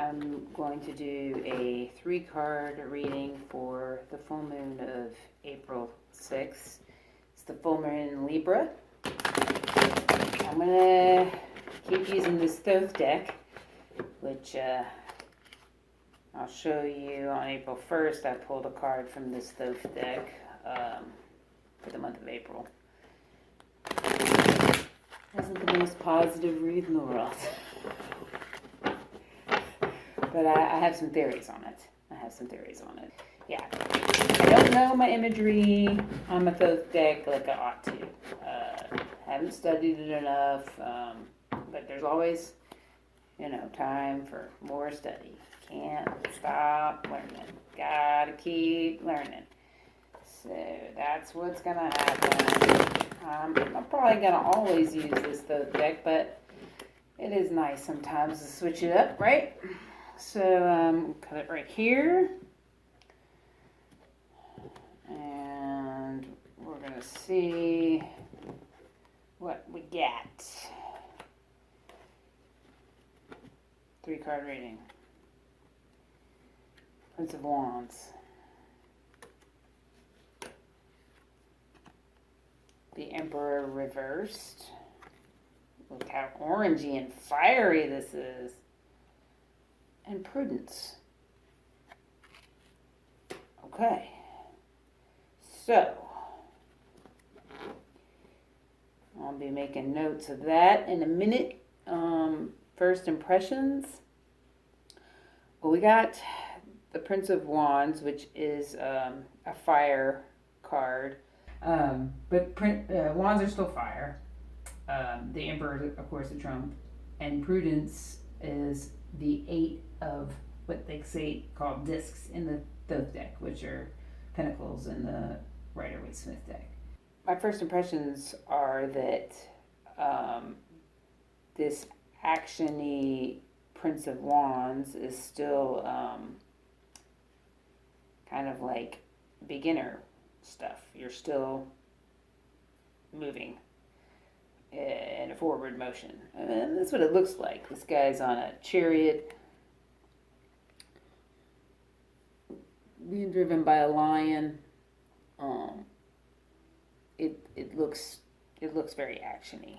I'm going to do a 3-card reading for the full moon of April 6th. It's the full moon in Libra. I'm going to keep using this Thoth deck, which I'll show you on April 1st. I pulled a card from this Thoth deck for the month of April. Wasn't the most positive read in the world. But I have some theories on it. Yeah. I don't know my imagery on my Thoth deck like I ought to. Haven't studied it enough. But there's always, time for more study. Can't stop learning. Gotta keep learning. So that's what's gonna happen. I'm probably gonna always use this Thoth deck, but it is nice sometimes to switch it up, right? So cut it right here, and we're gonna see what we get. 3-card reading. Prince of Wands. The Emperor reversed. Look how orangey and fiery this is. And Prudence. Okay. So, I'll be making notes of that in a minute. First impressions. Well, we got the Prince of Wands, which is a fire card. But wands are still fire. The Emperor, of course, the trump. And Prudence is the 8 of what they say called discs in the Thoth deck, which are pentacles in the Rider-Waite-Smith deck. My first impressions are that this action-y Prince of Wands is still kind of like beginner stuff. You're still moving in a forward motion. And that's what it looks like. This guy's on a chariot being driven by a lion. It looks very actiony.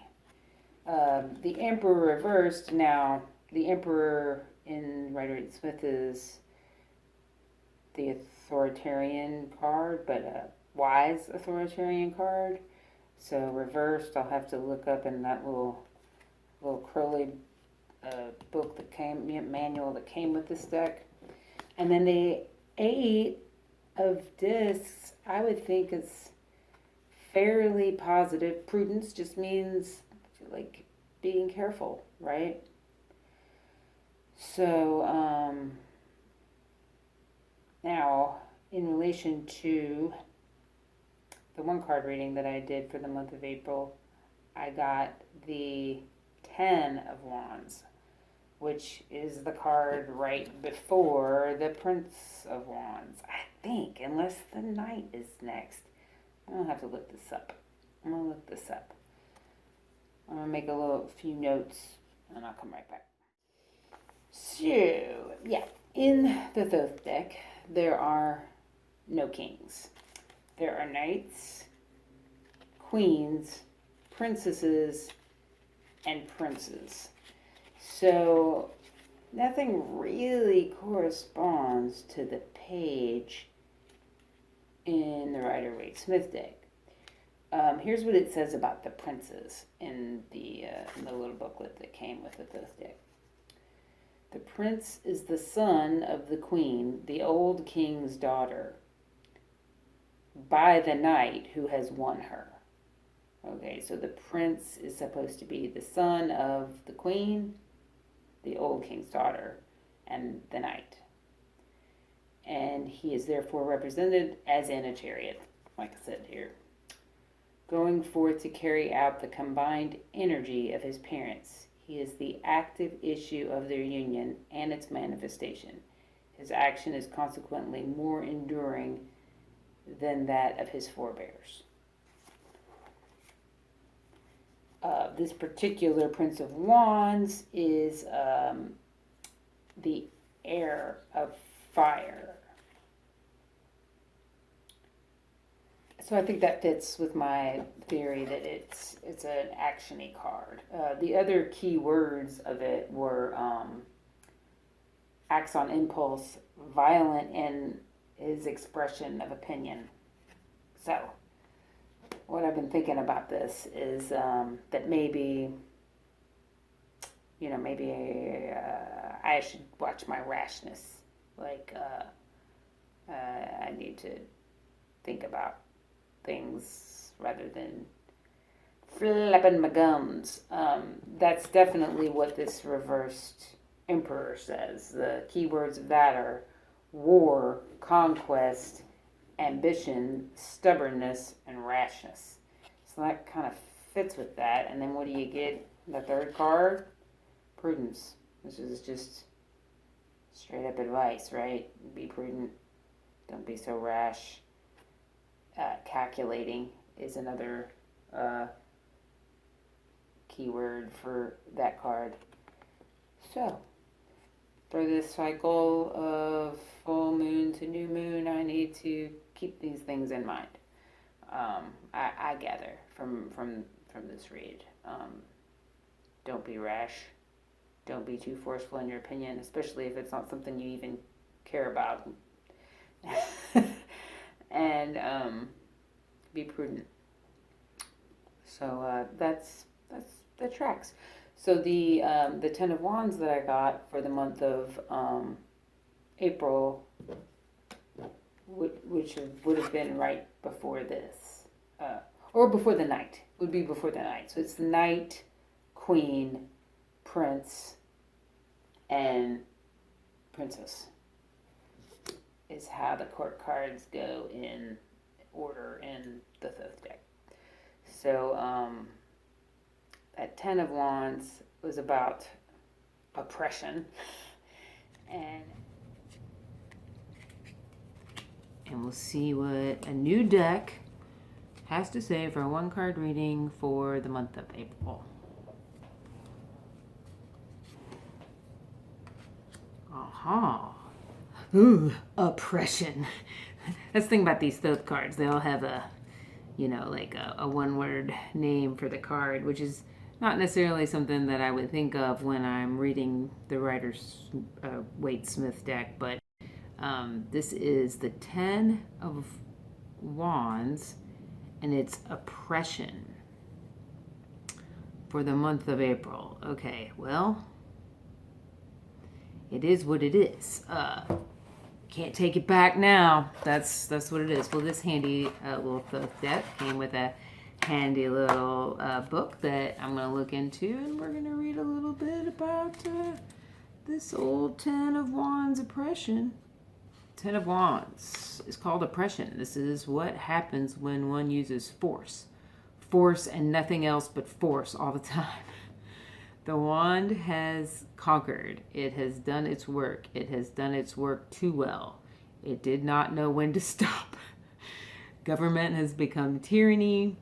The Emperor reversed. Now the Emperor in Rider-Waite-Smith is the authoritarian card, but a wise authoritarian card. So reversed, I'll have to look up in that little curly book manual that came with this deck. And then the 8 of discs, I would think is fairly positive. Prudence just means like being careful, right? So now in relation to the 1-card reading that I did for the month of April, I got the 10 of Wands, which is the card right before the Prince of Wands, I think, unless the Knight is next. I'll have to look this up. I'm going to make a few notes, and I'll come right back. So, yeah, in the Thoth deck, there are no kings. There are knights, queens, princesses, and princes. So nothing really corresponds to the page in the Rider-Waite-Smith deck. Here's what it says about the princes in the little booklet that came with the Thoth deck. The prince is the son of the queen, the old king's daughter, by the knight who has won her. Okay, so the prince is supposed to be the son of the queen, the old king's daughter, and the knight. And he is therefore represented as in a chariot, like I said here, going forth to carry out the combined energy of his parents. He is the active issue of their union and its manifestation. His action is consequently more enduring than that of his forebears. This particular Prince of Wands is the air of fire. So I think that fits with my theory that it's an action-y card. The other key words of it were acts on impulse, violent in his expression of opinion. So what I've been thinking about this is that maybe I should watch my rashness. Like I need to think about things rather than flapping my gums. That's definitely what this reversed emperor says. The keywords of that are war, conquest, ambition, stubbornness, and rashness. So that kind of fits with that. And then what do you get? The third card? Prudence. This is just straight up advice, right? Be prudent. Don't be so rash. Calculating is another keyword for that card. So, for this cycle of full moon to new moon, I need to keep these things in mind. I gather from this read. Don't be rash. Don't be too forceful in your opinion, especially if it's not something you even care about. And be prudent. So that tracks. So the 10 of Wands that I got for the month of April, which would have been right before this, or before the night, would be before the night. So it's the Knight, Queen, Prince, and Princess is how the court cards go in order in the Thoth deck. So that 10 of Wands was about oppression, and we'll see what a new deck has to say for a one card reading for the month of April. Aha. Ooh, oppression. That's the thing about these Thoth cards. They all have a one-word name for the card, which is not necessarily something that I would think of when I'm reading the Rider-Waite Smith deck, but this is the 10 of Wands, and it's oppression for the month of April. Okay, well, it is what it is. Can't take it back now. That's what it is. Well, this handy little Thoth deck came with a handy little book that I'm going to look into, and we're going to read a little bit about this old 10 of Wands oppression. 10 of Wands is called oppression. This is what happens when one uses force. Force and nothing else but force all the time. The wand has conquered. It has done its work. It has done its work too well. It did not know when to stop. Government has become tyranny.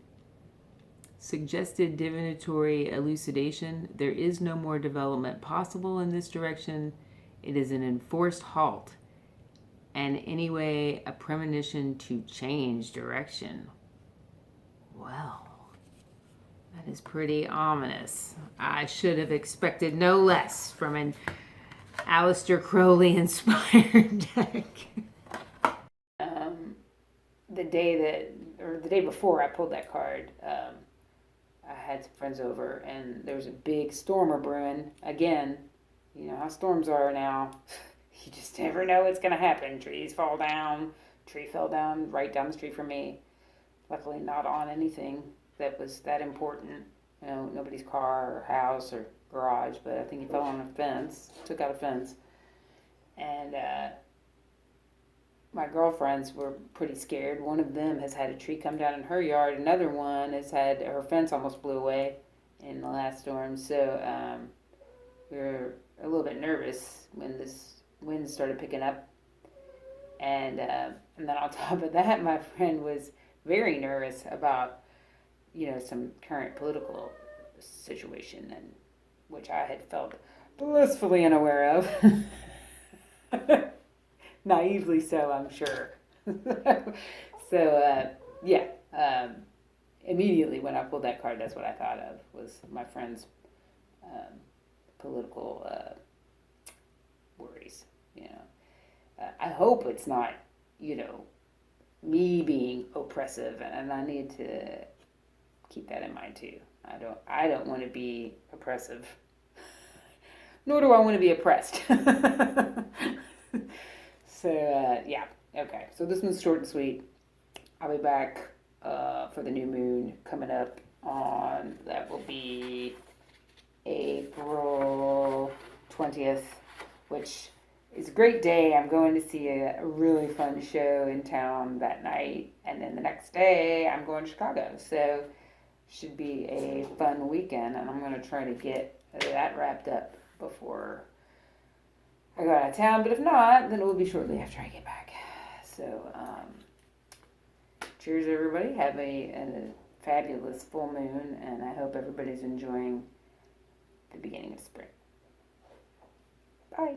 Suggested divinatory elucidation. There is no more development possible in this direction. It is an enforced halt. And anyway, a premonition to change direction. Well, that is pretty ominous. I should have expected no less from an Aleister Crowley inspired deck. The day before I pulled that card, I had some friends over, and there was a big storm brewing. Again, you know how storms are now. You just never know what's going to happen. Trees fall down. Tree fell down right down the street from me. Luckily not on anything that was that important. You know, nobody's car or house or garage, but I think he fell on a fence, took out a fence. And my girlfriends were pretty scared. One of them has had a tree come down in her yard. Another one has had her fence almost blew away in the last storm. So we were a little bit nervous when this wind started picking up. And then on top of that, my friend was very nervous about, some current political situation, and which I had felt blissfully unaware of. Naively so, I'm sure. So, yeah. Immediately when I pulled that card, that's what I thought of, was my friend's political worries. I hope it's not, me being oppressive, and I need to keep that in mind too. I don't want to be oppressive, nor do I want to be oppressed. So yeah, okay. So this one's short and sweet. I'll be back for the new moon coming up on, that will be April 20th, which is a great day. I'm going to see a really fun show in town that night, and then the next day I'm going to Chicago. So should be a fun weekend, and I'm going to try to get that wrapped up before I go out of town. But if not, then it will be shortly after I get back. So cheers, everybody. Have a fabulous full moon, and I hope everybody's enjoying the beginning of spring. Bye.